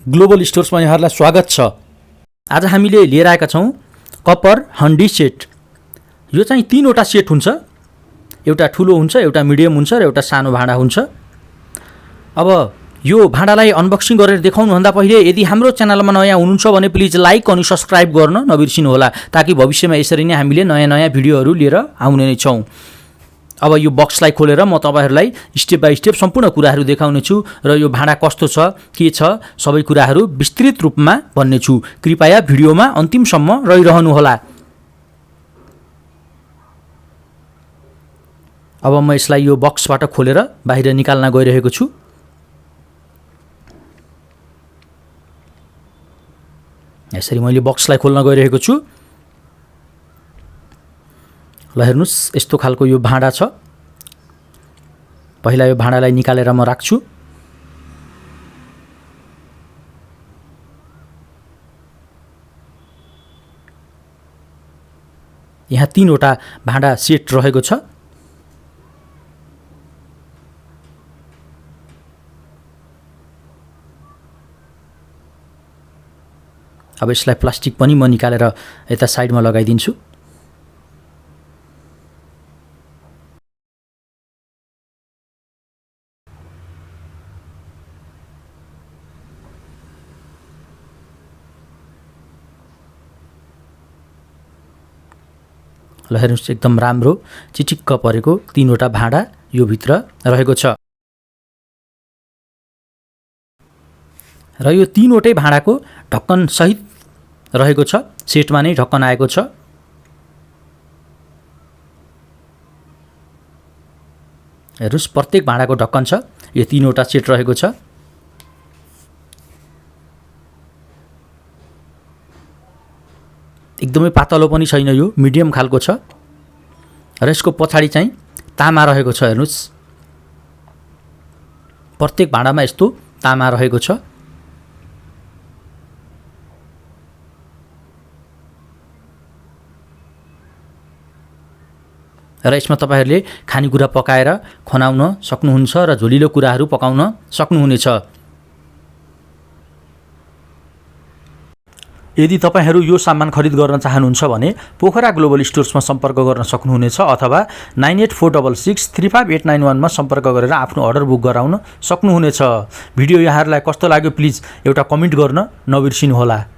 Global स्टोर्समा यहाँहरूलाई स्वागत छ। आज हामीले लिएर आएका छौँ कपर हन्डी सेट। यो चाहिँ 3वटा सेट हुन्छ, एउटा ठुलो हुन्छ, एउटा मिडियम हुन्छ र एउटा सानो भाँडा हुन्छ। अब यो भाँडालाई अनबक्सिङ गरेर देखाउनुभन्दा पहिले यदि हाम्रो च्यानलमा नयाँ हुनुहुन्छ भने प्लिज लाइक अनि सब्सक्राइब गर्न नबिर्सिनुहोला, ताकि भविष्यमा यसरी नै हामीले नयाँ नयाँ भिडियोहरू लिएर आउने नै छौँ। अब यो बक्सलाई खोलेर म तपाईहरूलाई स्टेप बाई स्टेप सम्पूर्ण कुराहरू देखाउनेछु र यो भाँडा कस्तो छ, के छ, सबै कुराहरू विस्तृत रूपमा भन्नेछु। कृपया भिडियोमा अन्तिमसम्म रहिरहनुहोला। अब म यसलाई यो बक्सबाट खोलेर बाहिर निकाल्न गइरहेको छु। यसरी मैले बक्सलाई खोल्न गइरहेको छु। ल हेर्नुस्, यस्तो खालको यो भाँडा छ। पहिला यो भाँडालाई निकालेर म राख्छु। यहाँ 3वटा भाँडा सेट रहेको छ। अब यसलाई प्लास्टिक पनि म निकालेर यता साइडमा लगाइदिन्छु। ल हेर्नुहोस्, एकदम राम्रो चिटिक्क परेको 3वटा भाँडा यो भित्र रहेको छ। र यो 3वटै भाँडाको ढक्कन सहित रहेको छ। सेटमा नै ढक्कन आएको छ। हेर्नुहोस्, प्रत्येक भाँडाको ढक्कन छ। यो 3वटा सेट रहेको छ। एकदमै पातलो पनि छैन, यो मिडियम खालको छ। र यसको पछाडि चाहिँ तामा रहेको छ। हेर्नुहोस्, प्रत्येक भाँडामा यस्तो तामा रहेको छ। र यसमा तपाईहरूले खानेकुरा पकाएर खनाउन सक्नुहुन्छ र झोलिलो कुराहरू पकाउन सक्नुहुनेछ। यदि तपाईहरू यो सामान खरिद गर्न चाहनुहुन्छ भने पोखरा ग्लोबल स्टोर्समा सम्पर्क गर्न सक्नुहुनेछ अथवा 9846635891 मा सम्पर्क गरेर आफ्नो अर्डर बुक गराउन सक्नुहुनेछ। भिडियो यहाँहरूलाई कस्तो लाग्यो प्लिज एउटा कमेन्ट गर्न नबिर्सिनुहोला।